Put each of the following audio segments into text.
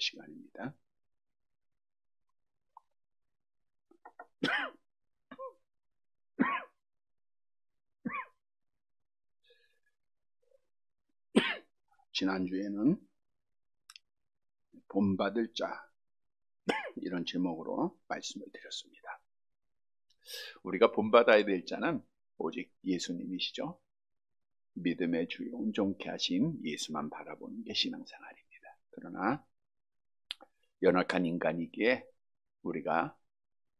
시간입니다. 지난주에는 본받을 자, 이런 제목으로 말씀을 드렸습니다. 우리가 본받아야 될 자는 오직 예수님이시죠. 믿음의 주요 온전케 하신 예수만 바라보는 게 신앙생활입니다. 그러나 연약한 인간이기에 우리가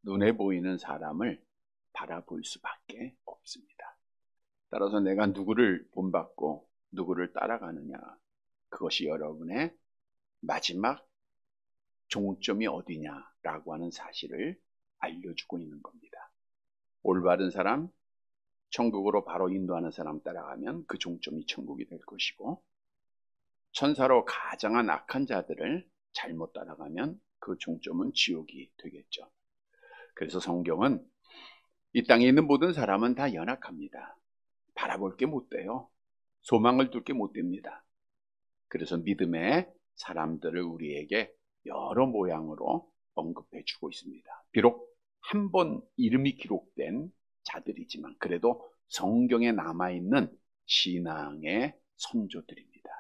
눈에 보이는 사람을 바라볼 수밖에 없습니다. 따라서 내가 누구를 본받고 누구를 따라가느냐, 그것이 여러분의 마지막 종점이 어디냐라고 하는 사실을 알려주고 있는 겁니다. 올바른 사람, 천국으로 바로 인도하는 사람 따라가면 그 종점이 천국이 될 것이고, 천사로 가장한 악한 자들을 잘못 따라가면 그 종점은 지옥이 되겠죠. 그래서 성경은 이 땅에 있는 모든 사람은 다 연약합니다. 바라볼 게 못 돼요. 소망을 둘 게 못 됩니다. 그래서 믿음의 사람들을 우리에게 여러 모양으로 언급해 주고 있습니다. 비록 한 번 이름이 기록된 자들이지만 그래도 성경에 남아있는 신앙의 선조들입니다.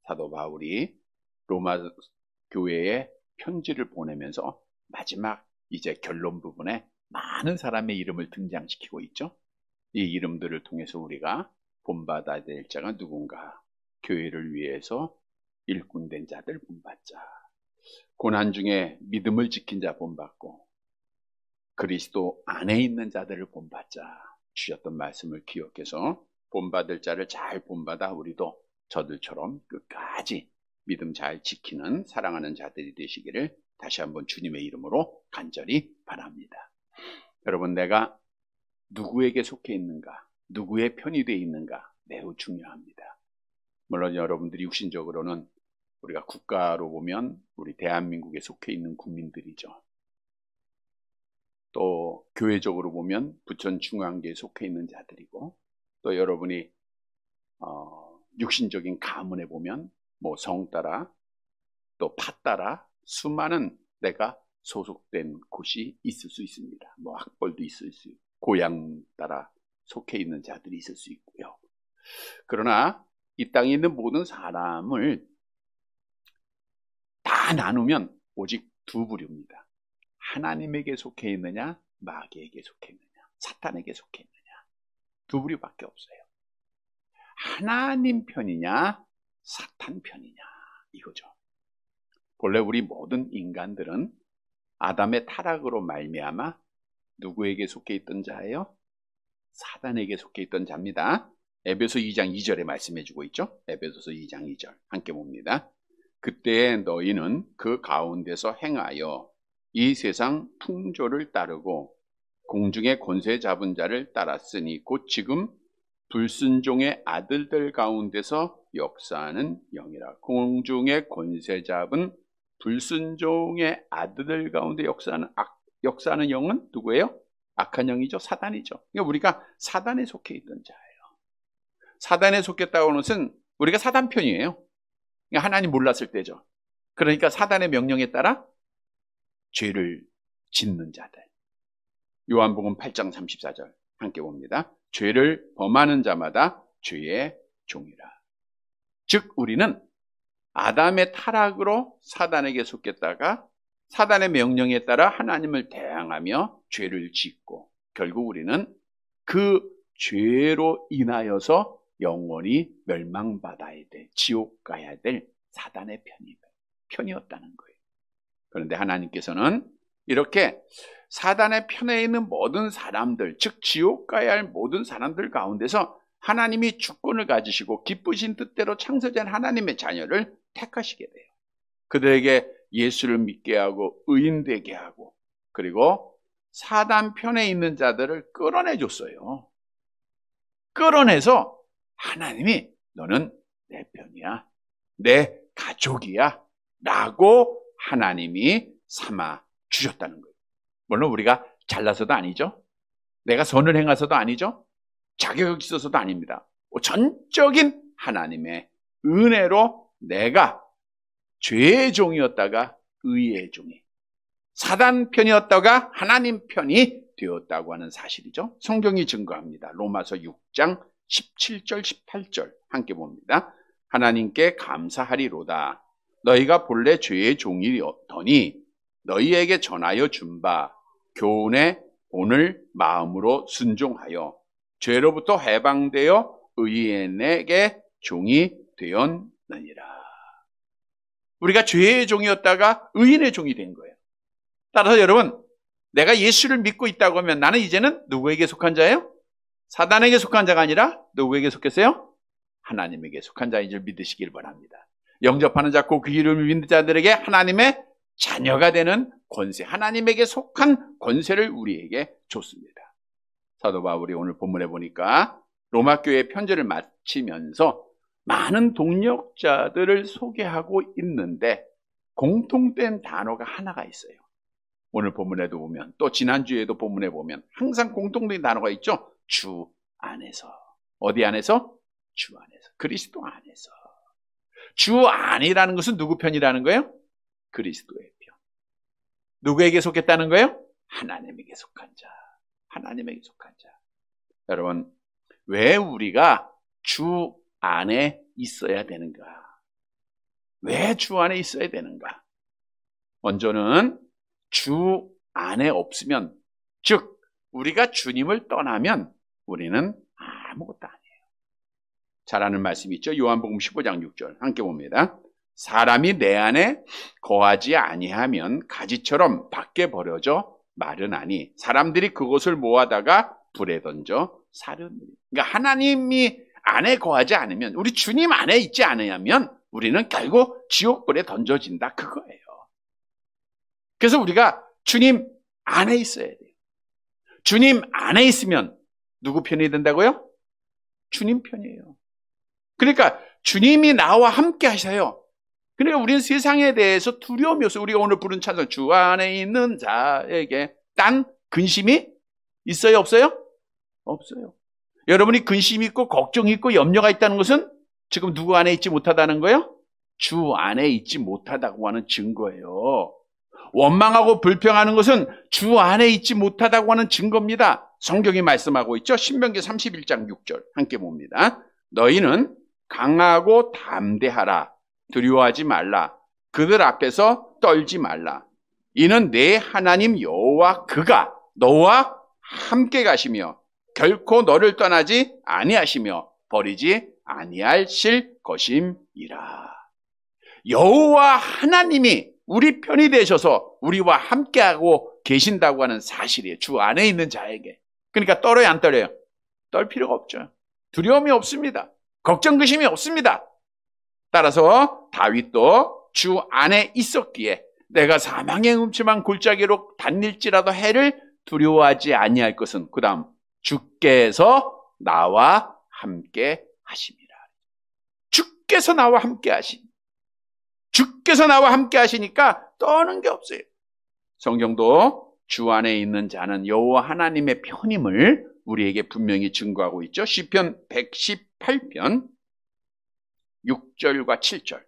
사도 바울이 로마 교회에 편지를 보내면서 마지막 이제 결론 부분에 많은 사람의 이름을 등장시키고 있죠. 이 이름들을 통해서 우리가 본받아야 될 자가 누군가, 교회를 위해서 일꾼된 자들 본받자, 고난 중에 믿음을 지킨 자 본받고 그리스도 안에 있는 자들을 본받자 주셨던 말씀을 기억해서 본받을 자를 잘 본받아 우리도 저들처럼 끝까지 믿음 잘 지키는 사랑하는 자들이 되시기를 다시 한번 주님의 이름으로 간절히 바랍니다. 여러분, 내가 누구에게 속해 있는가, 누구의 편이 되어 있는가 매우 중요합니다. 물론 여러분들이 육신적으로는 우리가 국가로 보면 우리 대한민국에 속해 있는 국민들이죠. 또 교회적으로 보면 부천 중앙교에 속해 있는 자들이고, 또 여러분이 육신적인 가문에 보면 뭐 성 따라 또 파 따라 수많은 내가 소속된 곳이 있을 수 있습니다. 뭐 학벌도 있을 수 있고 고향 따라 속해 있는 자들이 있을 수 있고요. 그러나 이 땅에 있는 모든 사람을 다 나누면 오직 두 부류입니다. 하나님에게 속해 있느냐, 마귀에게 속해 있느냐, 사탄에게 속해 있느냐, 두 부류밖에 없어요. 하나님 편이냐, 사탄 편이냐, 이거죠. 본래 우리 모든 인간들은 아담의 타락으로 말미암아 누구에게 속해 있던 자예요? 사단에게 속해 있던 자입니다. 에베소 2장 2절에 말씀해주고 있죠. 에베소서 2장 2절 함께 봅니다. 그때 너희는 그 가운데서 행하여 이 세상 풍조를 따르고 공중의 권세 잡은 자를 따랐으니 곧 지금 불순종의 아들들 가운데서 역사하는 영이라. 공중의 권세 잡은 불순종의 아들들 가운데 역사하는 영은 누구예요? 악한 영이죠. 사단이죠. 그러니까 우리가 사단에 속해 있던 자예요. 사단에 속했다고 하는 것은 우리가 사단 편이에요. 그러니까 하나님 몰랐을 때죠. 그러니까 사단의 명령에 따라 죄를 짓는 자들. 요한복음 8장 34절 함께 봅니다. 죄를 범하는 자마다 죄의 종이라. 즉 우리는 아담의 타락으로 사단에게 속했다가 사단의 명령에 따라 하나님을 대항하며 죄를 짓고 결국 우리는 그 죄로 인하여서 영원히 멸망받아야 될, 지옥 가야 될 사단의 편이었다는 거예요. 그런데 하나님께서는 이렇게 사단의 편에 있는 모든 사람들, 즉 지옥 가야 할 모든 사람들 가운데서 하나님이 주권을 가지시고 기쁘신 뜻대로 창조된 하나님의 자녀를 택하시게 돼요. 그들에게 예수를 믿게 하고 의인되게 하고, 그리고 사단 편에 있는 자들을 끌어내줬어요. 끌어내서 하나님이 너는 내 편이야, 내 가족이야 라고 하나님이 삼아 주셨다는 거예요. 물론 우리가 잘나서도 아니죠. 내가 선을 행해서도 아니죠. 자격이 있어서도 아닙니다. 전적인 하나님의 은혜로 내가 죄의 종이었다가 의의 종이, 사단 편이었다가 하나님 편이 되었다고 하는 사실이죠. 성경이 증거합니다. 로마서 6장 17절 18절 함께 봅니다. 하나님께 감사하리로다. 너희가 본래 죄의 종이더니 너희에게 전하여 준 바 교훈에 오늘 마음으로 순종하여 죄로부터 해방되어 의인에게 종이 되었느니라. 우리가 죄의 종이었다가 의인의 종이 된 거예요. 따라서 여러분, 내가 예수를 믿고 있다고 하면 나는 이제는 누구에게 속한 자예요? 사단에게 속한 자가 아니라 누구에게 속했어요? 하나님에게 속한 자인 줄 믿으시길 바랍니다. 영접하는 자, 그 이름을 믿는 자들에게 하나님의 자녀가 되는 권세, 하나님에게 속한 권세를 우리에게 줬습니다. 사도 바울이 오늘 본문에 보니까 로마 교회 편지를 마치면서 많은 동역자들을 소개하고 있는데 공통된 단어가 하나가 있어요. 오늘 본문에도 보면, 또 지난주에도 본문에 보면 항상 공통된 단어가 있죠. 주 안에서. 어디 안에서? 주 안에서. 그리스도 안에서. 주 안이라는 것은 누구 편이라는 거예요? 그리스도의 편. 누구에게 속했다는 거예요? 하나님에게 속한 자. 하나님에게 속한 자. 여러분, 왜 우리가 주 안에 있어야 되는가? 왜 주 안에 있어야 되는가? 먼저는 주 안에 없으면, 즉 우리가 주님을 떠나면 우리는 아무것도 아니에요. 잘 아는 말씀이 있죠. 요한복음 15장 6절 함께 봅니다. 사람이 내 안에 거하지 아니하면 가지처럼 밖에 버려져 마르나니 사람들이 그것을 모아다가 불에 던져 사르느니. 그러니까 하나님이 안에 거하지 않으면, 우리 주님 안에 있지 않으면 우리는 결국 지옥불에 던져진다, 그거예요. 그래서 우리가 주님 안에 있어야 돼요. 주님 안에 있으면 누구 편이 된다고요? 주님 편이에요. 그러니까 주님이 나와 함께 하셔요. 그러니까 우리는 세상에 대해서 두려움이 없어요. 우리가 오늘 부른 찬송, 주 안에 있는 자에게 딴 근심이 있어요, 없어요? 없어요. 여러분이 근심이 있고 걱정이 있고 염려가 있다는 것은 지금 누구 안에 있지 못하다는 거예요? 주 안에 있지 못하다고 하는 증거예요. 원망하고 불평하는 것은 주 안에 있지 못하다고 하는 증거입니다. 성경이 말씀하고 있죠. 신명기 31장 6절 함께 봅니다. 너희는 강하고 담대하라. 두려워하지 말라. 그들 앞에서 떨지 말라. 이는 내 하나님 여호와 그가 너와 함께 가시며 결코 너를 떠나지 아니하시며 버리지 아니하실 것임이라. 여호와 하나님이 우리 편이 되셔서 우리와 함께하고 계신다고 하는 사실이에요. 주 안에 있는 자에게. 그러니까 떨어요, 안 떨어요? 떨 필요가 없죠. 두려움이 없습니다. 걱정, 근심이 없습니다. 따라서 다윗도 주 안에 있었기에 내가 사망의 음침한 골짜기로 다닐지라도 해를 두려워하지 아니할 것은, 그 다음 주께서 나와 함께 하심이라. 주께서 나와 함께 하심. 주께서 나와 함께 하시니까 떠는 게 없어요. 성경도 주 안에 있는 자는 여호와 하나님의 편임을 우리에게 분명히 증거하고 있죠. 시편 118편 6절과 7절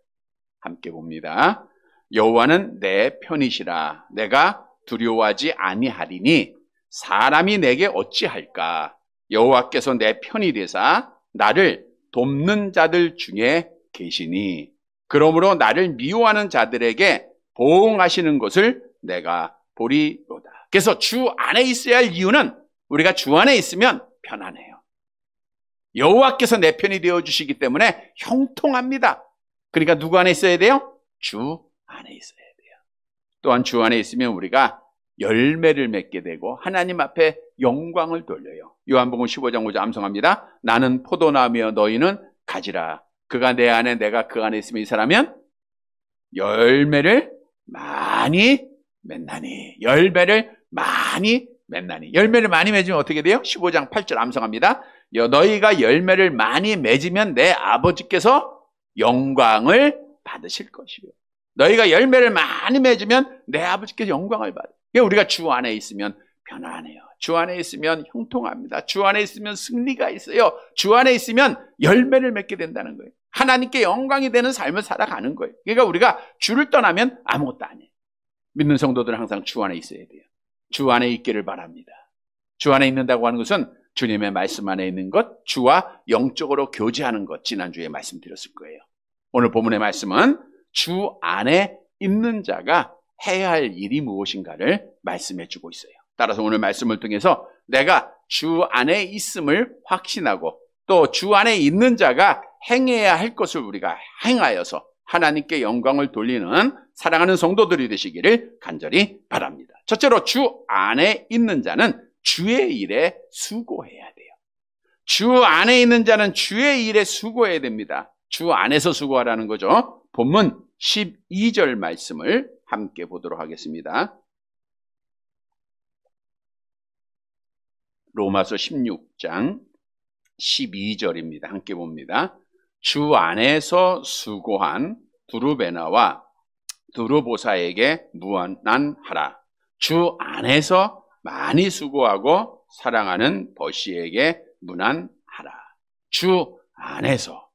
함께 봅니다. 여호와는 내 편이시라. 내가 두려워하지 아니하리니 사람이 내게 어찌할까. 여호와께서 내 편이 되사 나를 돕는 자들 중에 계시니 그러므로 나를 미워하는 자들에게 보응하시는 것을 내가 보리로다. 그래서 주 안에 있어야 할 이유는 우리가 주 안에 있으면 편안해요. 여호와께서 내 편이 되어주시기 때문에 형통합니다. 그러니까 누구 안에 있어야 돼요? 주 안에 있어야 돼요. 또한 주 안에 있으면 우리가 열매를 맺게 되고 하나님 앞에 영광을 돌려요. 요한복음 15장 5절 암송합니다. 나는 포도나무여 너희는 가지라. 그가 내 안에 내가 그 안에 있으면 이 사람은 열매를 많이 맺나니. 열매를 많이 맺나니. 열매를 많이 맺으면 어떻게 돼요? 15장 8절 암송합니다. 너희가 열매를 많이 맺으면 내 아버지께서 영광을 받으실 것이요. 너희가 열매를 많이 맺으면 내 아버지께서 영광을 받아요. 우리가 주 안에 있으면 편안해요. 주 안에 있으면 형통합니다. 주 안에 있으면 승리가 있어요. 주 안에 있으면 열매를 맺게 된다는 거예요. 하나님께 영광이 되는 삶을 살아가는 거예요. 그러니까 우리가 주를 떠나면 아무것도 아니에요. 믿는 성도들은 항상 주 안에 있어야 돼요. 주 안에 있기를 바랍니다. 주 안에 있는다고 하는 것은 주님의 말씀 안에 있는 것, 주와 영적으로 교제하는 것, 지난주에 말씀드렸을 거예요. 오늘 본문의 말씀은 주 안에 있는 자가 해야 할 일이 무엇인가를 말씀해 주고 있어요. 따라서 오늘 말씀을 통해서 내가 주 안에 있음을 확신하고 또 주 안에 있는 자가 행해야 할 것을 우리가 행하여서 하나님께 영광을 돌리는 사랑하는 성도들이 되시기를 간절히 바랍니다. 첫째로 주 안에 있는 자는 주의 일에 수고해야 돼요. 주 안에 있는 자는 주의 일에 수고해야 됩니다. 주 안에서 수고하라는 거죠. 본문 12절 말씀을 함께 보도록 하겠습니다. 로마서 16장 12절입니다. 함께 봅니다. 주 안에서 수고한 두루베나와 두루보사에게 무난하라. 주 안에서 많이 수고하고 사랑하는 버시에게 무난하라. 주 안에서.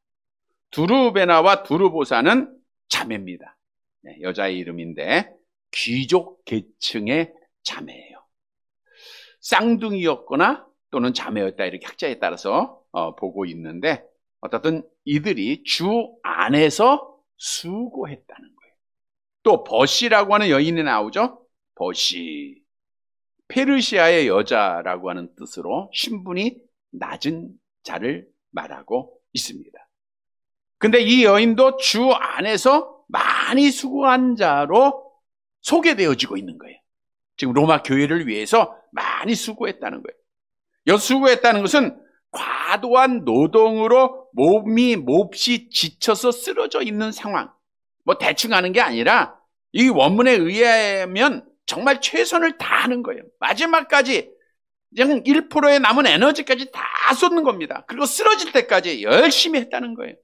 두루베나와 두루보사는 자매입니다. 여자의 이름인데 귀족 계층의 자매예요. 쌍둥이였거나 또는 자매였다, 이렇게 학자에 따라서 보고 있는데 어쨌든 이들이 주 안에서 수고했다는 거예요. 또 버시라고 하는 여인이 나오죠. 버시, 페르시아의 여자라고 하는 뜻으로 신분이 낮은 자를 말하고 있습니다. 근데 이 여인도 주 안에서 많이 수고한 자로 소개되어지고 있는 거예요. 지금 로마 교회를 위해서 많이 수고했다는 거예요. 여기서 수고했다는 것은 과도한 노동으로 몸이 몹시 지쳐서 쓰러져 있는 상황. 뭐 대충 하는 게 아니라 이 원문에 의하면 정말 최선을 다하는 거예요. 마지막까지 그냥 1%의 남은 에너지까지 다 쏟는 겁니다. 그리고 쓰러질 때까지 열심히 했다는 거예요.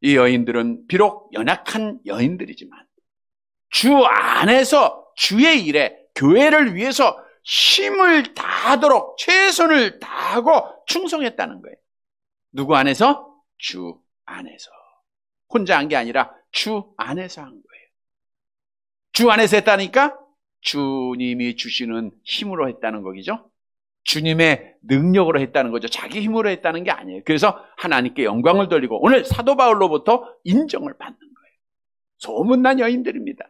이 여인들은 비록 연약한 여인들이지만 주 안에서 주의 일에 교회를 위해서 힘을 다하도록 최선을 다하고 충성했다는 거예요. 누구 안에서? 주 안에서. 혼자 한 게 아니라 주 안에서 한 거예요. 주 안에서 했다니까 주님이 주시는 힘으로 했다는 거죠. 주님의 능력으로 했다는 거죠. 자기 힘으로 했다는 게 아니에요. 그래서 하나님께 영광을 돌리고 오늘 사도 바울로부터 인정을 받는 거예요. 소문난 여인들입니다.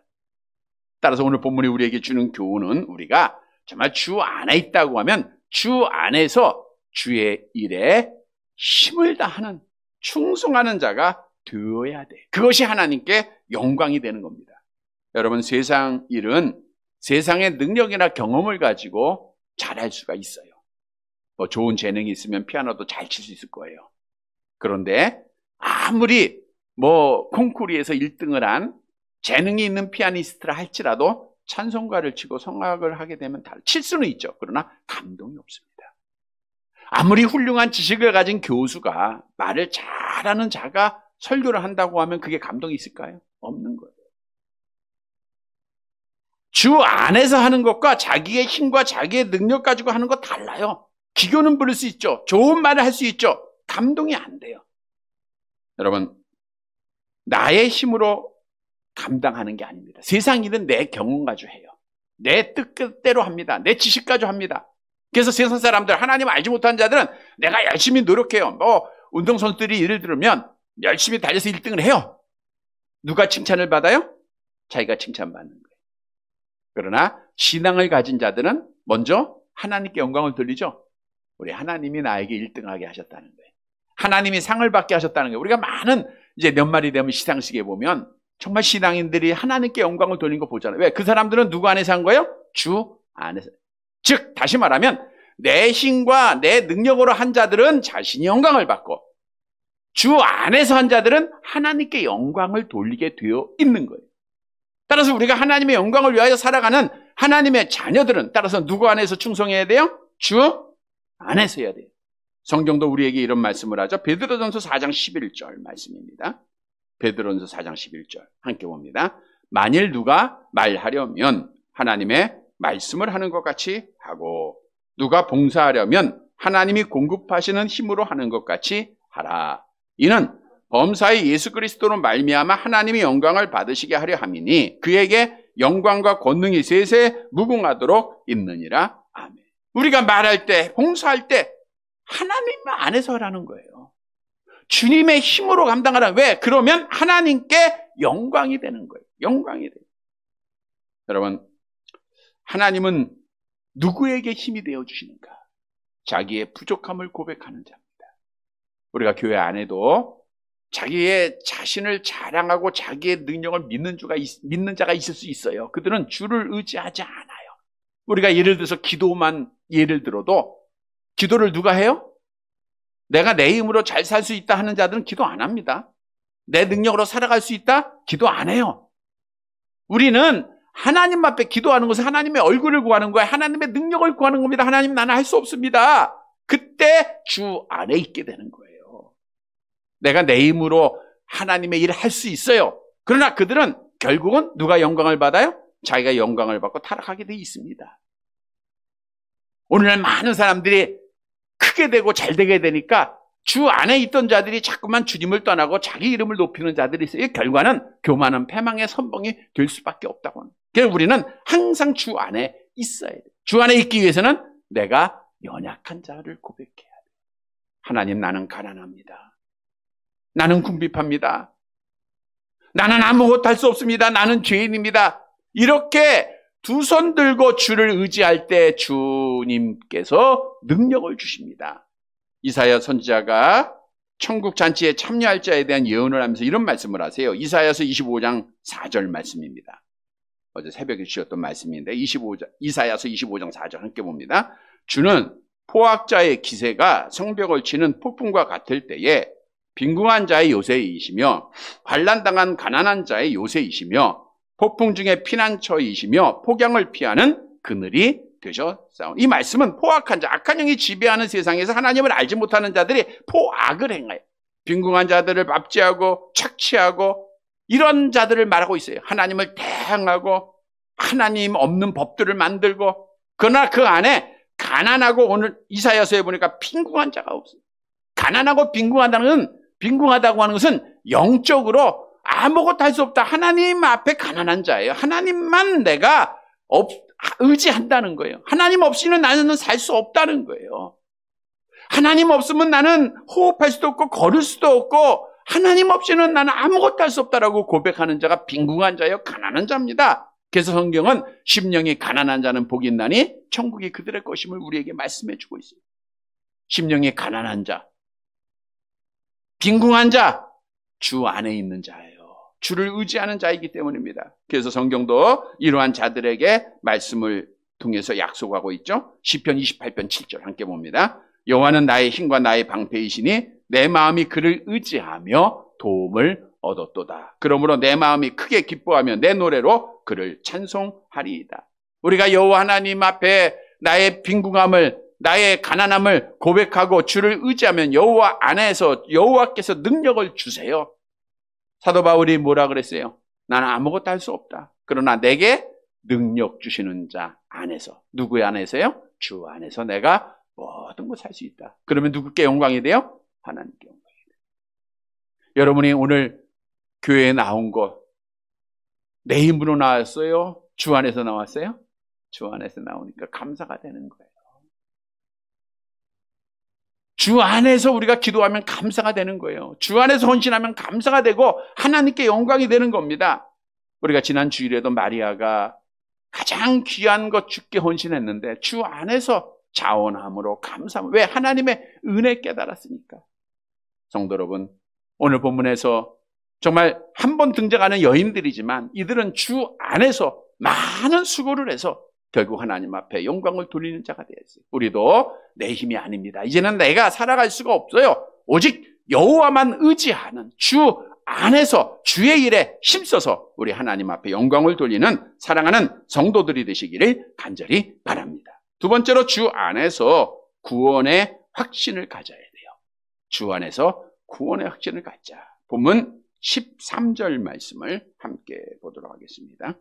따라서 오늘 본문이 우리에게 주는 교훈은 우리가 정말 주 안에 있다고 하면 주 안에서 주의 일에 힘을 다하는 충성하는 자가 되어야 돼. 그것이 하나님께 영광이 되는 겁니다. 여러분, 세상 일은 세상의 능력이나 경험을 가지고 잘할 수가 있어요. 뭐 좋은 재능이 있으면 피아노도 잘 칠 수 있을 거예요. 그런데 아무리 뭐 콩쿠르에서 1등을 한 재능이 있는 피아니스트라 할지라도 찬송가를 치고 성악을 하게 되면 다 칠 수는 있죠. 그러나 감동이 없습니다. 아무리 훌륭한 지식을 가진 교수가 말을 잘하는 자가 설교를 한다고 하면 그게 감동이 있을까요? 없는 거예요. 주 안에서 하는 것과 자기의 힘과 자기의 능력 가지고 하는 거 달라요. 기교는 부를 수 있죠. 좋은 말을 할 수 있죠. 감동이 안 돼요. 여러분, 나의 힘으로 감당하는 게 아닙니다. 세상 일은 내 경험 가지고 해요. 내 뜻대로 합니다. 내 지식 가지고 합니다. 그래서 세상 사람들, 하나님 알지 못한 자들은 내가 열심히 노력해요. 뭐 운동선수들이 예를 들면 열심히 달려서 1등을 해요. 누가 칭찬을 받아요? 자기가 칭찬받는 거예요. 그러나 신앙을 가진 자들은 먼저 하나님께 영광을 돌리죠. 우리 하나님이 나에게 1등하게 하셨다는 거예요. 하나님이 상을 받게 하셨다는 거예요. 우리가 많은 이제 연말이 되면 시상식에 보면 정말 신앙인들이 하나님께 영광을 돌리는 거 보잖아요. 왜? 그 사람들은 누구 안에서 한 거예요? 주 안에서. 즉 다시 말하면 내 힘과 내 능력으로 한 자들은 자신이 영광을 받고 주 안에서 한 자들은 하나님께 영광을 돌리게 되어 있는 거예요. 따라서 우리가 하나님의 영광을 위하여 살아가는 하나님의 자녀들은 따라서 누구 안에서 충성해야 돼요? 주 안에서 해야 돼요. 성경도 우리에게 이런 말씀을 하죠. 베드로전서 4장 11절 말씀입니다. 베드로전서 4장 11절 함께 봅니다. 만일 누가 말하려면 하나님의 말씀을 하는 것 같이 하고 누가 봉사하려면 하나님이 공급하시는 힘으로 하는 것 같이 하라. 이는 범사의 예수 그리스도로 말미암아 하나님의 영광을 받으시게 하려 함이니 그에게 영광과 권능이 세세 무궁하도록 있느니라. 아멘. 우리가 말할 때, 봉사할 때 하나님 안에서 하라는 거예요. 주님의 힘으로 감당하라. 왜? 그러면 하나님께 영광이 되는 거예요. 영광이 돼요. 여러분, 하나님은 누구에게 힘이 되어 주시는가? 자기의 부족함을 고백하는 자입니다. 우리가 교회 안에도 자기의 자신을 자랑하고 자기의 능력을 믿는 자가 있을 수 있어요. 그들은 주를 의지하지 않아요. 우리가 예를 들어서 기도만 예를 들어도 기도를 누가 해요? 내가 내 힘으로 잘 살 수 있다 하는 자들은 기도 안 합니다. 내 능력으로 살아갈 수 있다? 기도 안 해요. 우리는 하나님 앞에 기도하는 것은 하나님의 얼굴을 구하는 거예요. 하나님의 능력을 구하는 겁니다. 하나님, 나는 할 수 없습니다. 그때 주 안에 있게 되는 거예요. 내가 내 힘으로 하나님의 일을 할 수 있어요. 그러나 그들은 결국은 누가 영광을 받아요? 자기가 영광을 받고 타락하게 돼 있습니다. 오늘날 많은 사람들이 크게 되고 잘 되게 되니까 주 안에 있던 자들이 자꾸만 주님을 떠나고 자기 이름을 높이는 자들이 있어요. 결과는 교만한 패망의 선봉이 될 수밖에 없다고 합니다. 그래서 우리는 항상 주 안에 있어야 돼요. 주 안에 있기 위해서는 내가 연약한 자를 고백해야 돼요. 하나님, 나는 가난합니다. 나는 궁핍합니다. 나는 아무것도 할 수 없습니다. 나는 죄인입니다. 이렇게 두 손 들고 주를 의지할 때 주님께서 능력을 주십니다. 이사야 선지자가 천국 잔치에 참여할 자에 대한 예언을 하면서 이런 말씀을 하세요. 이사야서 25장 4절 말씀입니다. 어제 새벽에 주셨던 말씀인데 이사야서 25장 4절 함께 봅니다. 주는 포악자의 기세가 성벽을 치는 폭풍과 같을 때에 빈궁한 자의 요새이시며 환난당한 가난한 자의 요새이시며 폭풍 중에 피난처이시며 폭양을 피하는 그늘이 되셨사오니. 이 말씀은 포악한 자, 악한 영이 지배하는 세상에서 하나님을 알지 못하는 자들이 포악을 행해요. 빈궁한 자들을 압제하고 착취하고 이런 자들을 말하고 있어요. 하나님을 대항하고 하나님 없는 법들을 만들고, 그러나 그 안에 가난하고, 오늘 이사야서에 보니까 빈궁한 자가 없어요. 가난하고 빈궁하다고 하는 것은 영적으로 아무것도 할 수 없다. 하나님 앞에 가난한 자예요. 하나님만 내가 의지한다는 거예요. 하나님 없이는 나는 살 수 없다는 거예요. 하나님 없으면 나는 호흡할 수도 없고 걸을 수도 없고 하나님 없이는 나는 아무것도 할 수 없다라고 고백하는 자가 빈궁한 자예요. 가난한 자입니다. 그래서 성경은 심령이 가난한 자는 복이 있나니 천국이 그들의 것임을 우리에게 말씀해 주고 있어요. 심령이 가난한 자, 빈궁한 자, 주 안에 있는 자예요. 주를 의지하는 자이기 때문입니다. 그래서 성경도 이러한 자들에게 말씀을 통해서 약속하고 있죠. 시편 28편 7절 함께 봅니다. 여호와는 나의 힘과 나의 방패이시니 내 마음이 그를 의지하며 도움을 얻었도다. 그러므로 내 마음이 크게 기뻐하며 내 노래로 그를 찬송하리이다. 우리가 여호와 하나님 앞에 나의 빈궁함을, 나의 가난함을 고백하고 주를 의지하면 여호와 안에서 여호와께서 능력을 주세요. 사도 바울이 뭐라 그랬어요? 나는 아무것도 할 수 없다. 그러나 내게 능력 주시는 자 안에서, 누구의 안에서요? 주 안에서 내가 모든 걸 살 수 있다. 그러면 누구께 영광이 돼요? 하나님께 영광이 돼요. 여러분이 오늘 교회에 나온 것, 내 힘으로 나왔어요? 주 안에서 나왔어요? 주 안에서 나오니까 감사가 되는 거예요. 주 안에서 우리가 기도하면 감사가 되는 거예요. 주 안에서 헌신하면 감사가 되고 하나님께 영광이 되는 겁니다. 우리가 지난 주일에도 마리아가 가장 귀한 것 주께 헌신했는데 주 안에서 자원함으로 감사함으로. 왜? 하나님의 은혜 깨달았으니까. 성도 여러분, 오늘 본문에서 정말 한 번 등장하는 여인들이지만 이들은 주 안에서 많은 수고를 해서 결국 하나님 앞에 영광을 돌리는 자가 되었어요. 우리도 내 힘이 아닙니다. 이제는 내가 살아갈 수가 없어요. 오직 여호와만 의지하는 주 안에서 주의 일에 힘써서 우리 하나님 앞에 영광을 돌리는 사랑하는 성도들이 되시기를 간절히 바랍니다. 두 번째로 주 안에서 구원의 확신을 가져야 돼요. 주 안에서 구원의 확신을 갖자. 본문 13절 말씀을 함께 보도록 하겠습니다.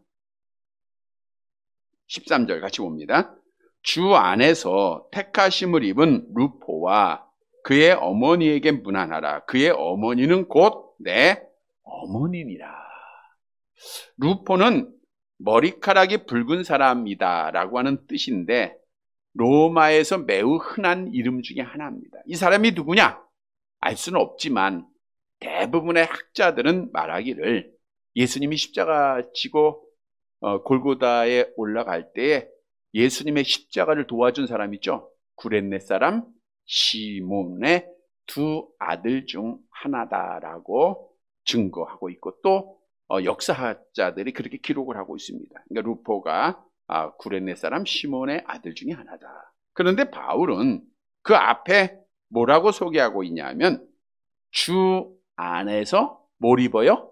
13절 같이 봅니다. 주 안에서 택하심을 입은 루포와 그의 어머니에게 문안하라. 그의 어머니는 곧 내 어머니니라. 루포는 머리카락이 붉은 사람이다 라고 하는 뜻인데 로마에서 매우 흔한 이름 중에 하나입니다. 이 사람이 누구냐? 알 수는 없지만 대부분의 학자들은 말하기를 예수님이 십자가 지고 골고다에 올라갈 때에 예수님의 십자가를 도와준 사람 있죠? 구레네 사람 시몬의 두 아들 중 하나다라고 증거하고 있고 또 역사학자들이 그렇게 기록을 하고 있습니다. 그러니까 루포가 구레네 사람 시몬의 아들 중에 하나다. 그런데 바울은 그 앞에 뭐라고 소개하고 있냐면 주 안에서 뭘 입어요?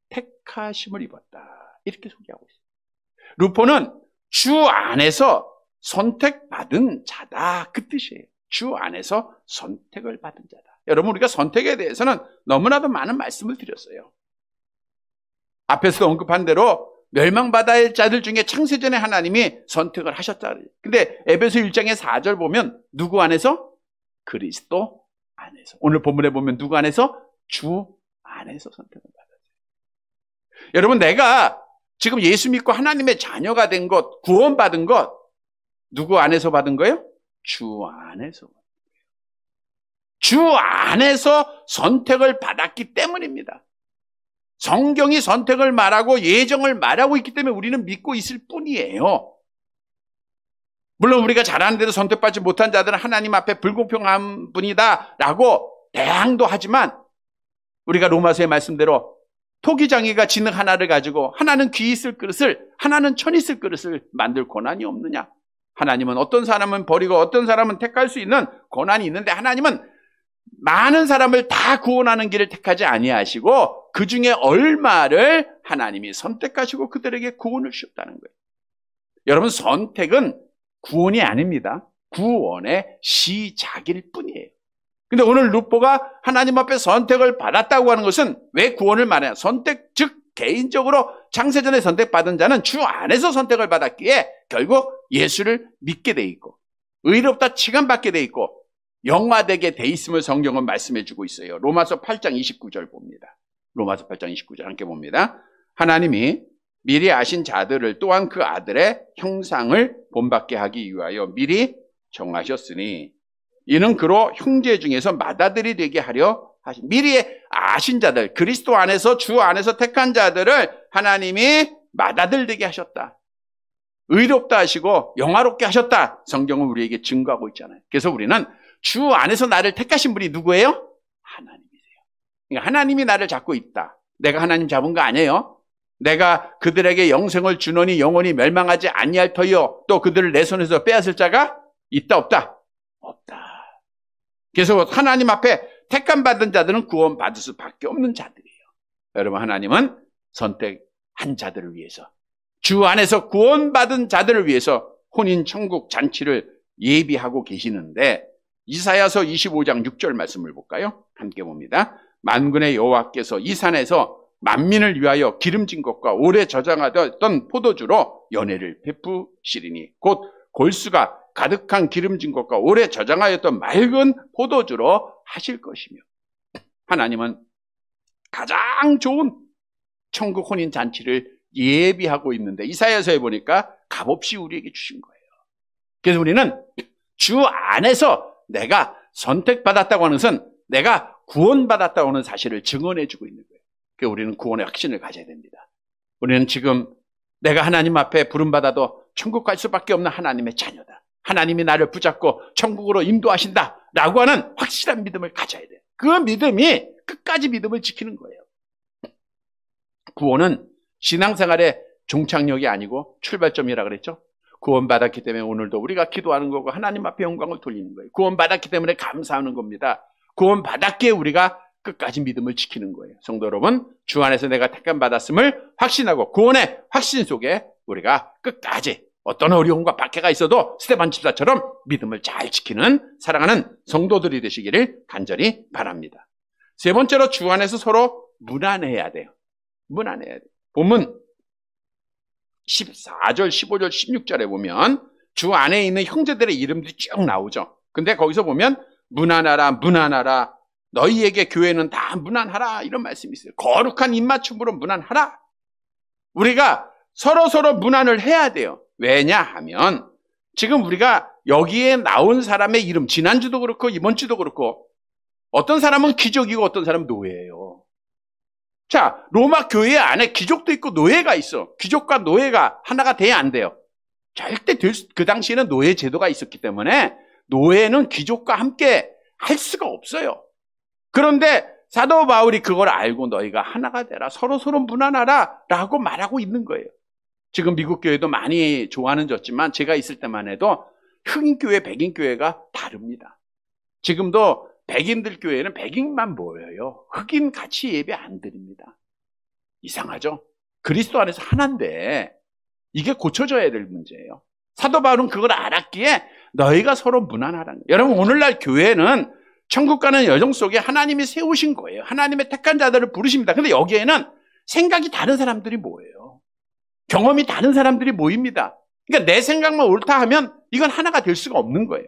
택하심을 입었다. 이렇게 소개하고 있어요. 루포는 주 안에서 선택받은 자다. 그 뜻이에요. 주 안에서 선택을 받은 자다. 여러분, 우리가 선택에 대해서는 너무나도 많은 말씀을 드렸어요. 앞에서 언급한 대로 멸망받아야 할 자들 중에 창세전에 하나님이 선택을 하셨다. 근데 에베소 1장의 4절 보면 누구 안에서? 그리스도 안에서. 오늘 본문에 보면 누구 안에서? 주 안에서 선택을 받았어요. 여러분, 내가 지금 예수 믿고 하나님의 자녀가 된 것, 구원받은 것 누구 안에서 받은 거예요? 주 안에서. 주 안에서 선택을 받았기 때문입니다. 성경이 선택을 말하고 예정을 말하고 있기 때문에 우리는 믿고 있을 뿐이에요. 물론 우리가 잘하는 대로 선택받지 못한 자들은 하나님 앞에 불공평한 분이다 라고 대항도 하지만 우리가 로마서의 말씀대로 토기장이가 진흙 하나를 가지고 하나는 귀 있을 그릇을 하나는 천 있을 그릇을 만들 권한이 없느냐? 하나님은 어떤 사람은 버리고 어떤 사람은 택할 수 있는 권한이 있는데 하나님은 많은 사람을 다 구원하는 길을 택하지 아니하시고 그 중에 얼마를 하나님이 선택하시고 그들에게 구원을 주셨다는 거예요. 여러분, 선택은 구원이 아닙니다. 구원의 시작일 뿐이에요. 근데 오늘 루포가 하나님 앞에 선택을 받았다고 하는 것은 왜 구원을 말해요? 선택, 즉 개인적으로 창세전에 선택받은 자는 주 안에서 선택을 받았기에 결국 예수를 믿게 돼 있고 의롭다 칭함받게 돼 있고 영화되게 돼 있음을 성경은 말씀해 주고 있어요. 로마서 8장 29절 봅니다. 로마서 8장 29절 함께 봅니다. 하나님이 미리 아신 자들을 또한 그 아들의 형상을 본받게 하기 위하여 미리 정하셨으니 이는 그로 형제 중에서 맏아들이 되게 하려 하신 미리 아신 자들, 그리스도 안에서 주 안에서 택한 자들을 하나님이 맏아들 되게 하셨다. 의롭다 하시고 영화롭게 하셨다. 성경은 우리에게 증거하고 있잖아요. 그래서 우리는 주 안에서 나를 택하신 분이 누구예요? 하나님이세요. 그러니까 하나님이 나를 잡고 있다. 내가 하나님 잡은 거 아니에요. 내가 그들에게 영생을 주노니 영원히 멸망하지 아니할 터이요. 또 그들을 내 손에서 빼앗을 자가 있다 없다? 없다. 그래서 하나님 앞에 택함 받은 자들은 구원받을 수밖에 없는 자들이에요. 여러분, 하나님은 선택한 자들을 위해서 주 안에서 구원받은 자들을 위해서 혼인 천국 잔치를 예비하고 계시는데 이사야서 25장 6절 말씀을 볼까요? 함께 봅니다. 만군의 여호와께서 이 산에서 만민을 위하여 기름진 것과 오래 저장하던 포도주로 연회를 베푸시리니 곧 골수가 가득한 기름진 것과 오래 저장하였던 맑은 포도주로 하실 것이며 하나님은 가장 좋은 천국 혼인 잔치를 예비하고 있는데 이사야서에 보니까 값없이 우리에게 주신 거예요. 그래서 우리는 주 안에서 내가 선택받았다고 하는 것은 내가 구원받았다고 하는 사실을 증언해주고 있는 거예요. 그래서 우리는 구원의 확신을 가져야 됩니다. 우리는 지금 내가 하나님 앞에 부름받아도 천국 갈 수밖에 없는 하나님의 자녀다. 하나님이 나를 붙잡고 천국으로 인도하신다 라고 하는 확실한 믿음을 가져야 돼요. 그 믿음이 끝까지 믿음을 지키는 거예요. 구원은 신앙생활의 종착역이 아니고 출발점이라 그랬죠. 구원받았기 때문에 오늘도 우리가 기도하는 거고 하나님 앞에 영광을 돌리는 거예요. 구원받았기 때문에 감사하는 겁니다. 구원받았기에 우리가 끝까지 믿음을 지키는 거예요. 성도 여러분, 주 안에서 내가 택함 받았음을 확신하고 구원의 확신 속에 우리가 끝까지 어떤 어려움과 박해가 있어도 스데반 집사처럼 믿음을 잘 지키는 사랑하는 성도들이 되시기를 간절히 바랍니다. 세 번째로 주 안에서 서로 문안해야 돼요. 문안해야 돼요. 본문 14절, 15절, 16절에 보면 주 안에 있는 형제들의 이름들이 쭉 나오죠. 근데 거기서 보면 무난하라, 무난하라. 너희에게 교회는 다 무난하라. 이런 말씀이 있어요. 거룩한 입맞춤으로 무난하라. 우리가 서로 무난을 해야 돼요. 왜냐하면 지금 우리가 여기에 나온 사람의 이름, 지난주도 그렇고 이번 주도 그렇고 어떤 사람은 귀족이고 어떤 사람은 노예예요. 자, 로마 교회 안에 귀족도 있고 노예가 있어. 귀족과 노예가 하나가 돼야 안 돼요. 절대 그 당시에는 노예 제도가 있었기 때문에 노예는 귀족과 함께 할 수가 없어요. 그런데 사도 바울이 그걸 알고 너희가 하나가 되라, 서로 무난하라 라고 말하고 있는 거예요. 지금 미국 교회도 많이 좋아하는졌지만 제가 있을 때만 해도 흑인교회, 백인교회가 다릅니다. 지금도 백인들 교회는 백인만 모여요. 흑인 같이 예배 안 드립니다. 이상하죠? 그리스도 안에서 하나인데 이게 고쳐져야 될 문제예요. 사도 바울은 그걸 알았기에 너희가 서로 무난하라는 거예요. 여러분, 오늘날 교회는 천국 가는 여정 속에 하나님이 세우신 거예요. 하나님의 택한 자들을 부르십니다. 근데 여기에는 생각이 다른 사람들이 모여요. 경험이 다른 사람들이 모입니다. 그러니까 내 생각만 옳다 하면 이건 하나가 될 수가 없는 거예요.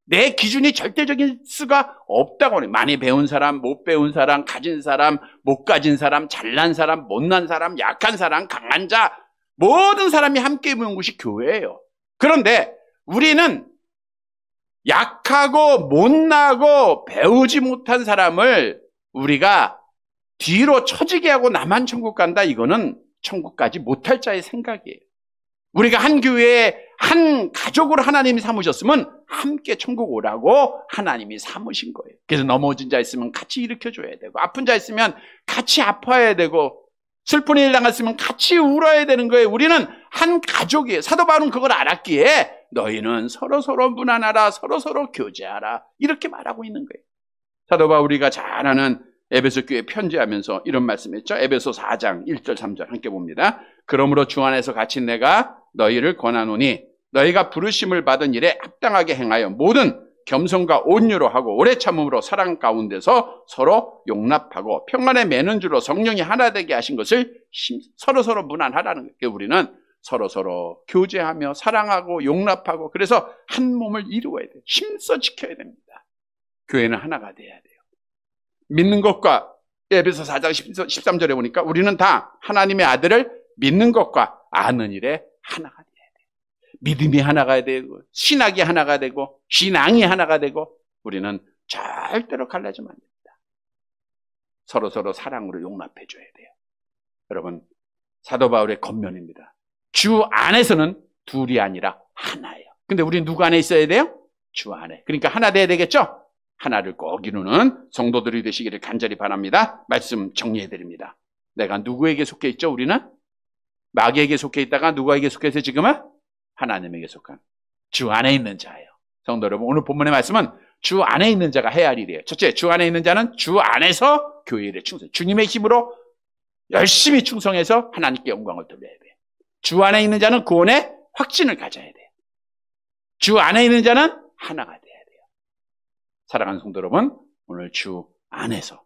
내 기준이 절대적일 수가 없다고 해요. 많이 배운 사람, 못 배운 사람, 가진 사람, 못 가진 사람, 잘난 사람, 못난 사람, 약한 사람, 강한 자, 모든 사람이 함께 모인 곳이 교회예요. 그런데 우리는 약하고 못나고 배우지 못한 사람을 우리가 뒤로 처지게 하고 나만 천국 간다, 이거는 천국 가지 못할 자의 생각이에요. 우리가 한 교회에 한 가족으로 하나님이 삼으셨으면 함께 천국 오라고 하나님이 삼으신 거예요. 그래서 넘어진 자 있으면 같이 일으켜줘야 되고, 아픈 자 있으면 같이 아파야 되고, 슬픈 일 당했으면 같이 울어야 되는 거예요. 우리는 한 가족이에요. 사도 바울은 그걸 알았기에 너희는 서로 무난하라, 서로 교제하라, 이렇게 말하고 있는 거예요. 사도 바울 우리가 잘 아는 에베소 교회 편지하면서 이런 말씀했죠. 에베소 4장 1절 3절 함께 봅니다. 그러므로 주 안에서 갇힌 내가 너희를 권하노니 너희가 부르심을 받은 일에 합당하게 행하여 모든 겸손과 온유로 하고 오래 참음으로 사랑 가운데서 서로 용납하고 평안에 매는 줄로 성령이 하나 되게 하신 것을 서로 무난하라는 거예요. 우리는 서로 교제하며 사랑하고 용납하고, 그래서 한 몸을 이루어야 돼요. 힘써 지켜야 됩니다. 교회는 하나가 돼야 돼요. 믿는 것과, 에베소 4장 13절에 보니까 우리는 다 하나님의 아들을 믿는 것과 아는 일에 하나가 돼야 돼요. 믿음이 하나가 되고, 신학이 하나가 되고, 신앙이 하나가 되고, 우리는 절대로 갈라지면 안 됩니다. 서로 사랑으로 용납해 줘야 돼요. 여러분, 사도 바울의 겉면입니다. 주 안에서는 둘이 아니라 하나예요. 근데 우리 누구 안에 있어야 돼요? 주 안에. 그러니까 하나 돼야 되겠죠? 하나를 꼭 이루는 성도들이 되시기를 간절히 바랍니다. 말씀 정리해 드립니다. 내가 누구에게 속해 있죠? 우리는 마귀에게 속해 있다가 누구에게 속해서 지금은 하나님에게 속한 주 안에 있는 자예요. 성도 여러분, 오늘 본문의 말씀은 주 안에 있는 자가 해야 할 일이에요. 첫째, 주 안에 있는 자는 주 안에서 교회 일에 충성, 주님의 힘으로 열심히 충성해서 하나님께 영광을 돌려야 돼요. 주 안에 있는 자는 구원의 확신을 가져야 돼요. 주 안에 있는 자는 하나가 돼야 돼요. 사랑하는 성도 여러분, 오늘 주 안에서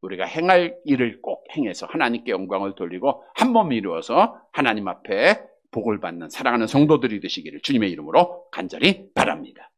우리가 행할 일을 꼭 행해서 하나님께 영광을 돌리고 한 몸 이루어서 하나님 앞에 복을 받는 사랑하는 성도들이 되시기를 주님의 이름으로 간절히 바랍니다.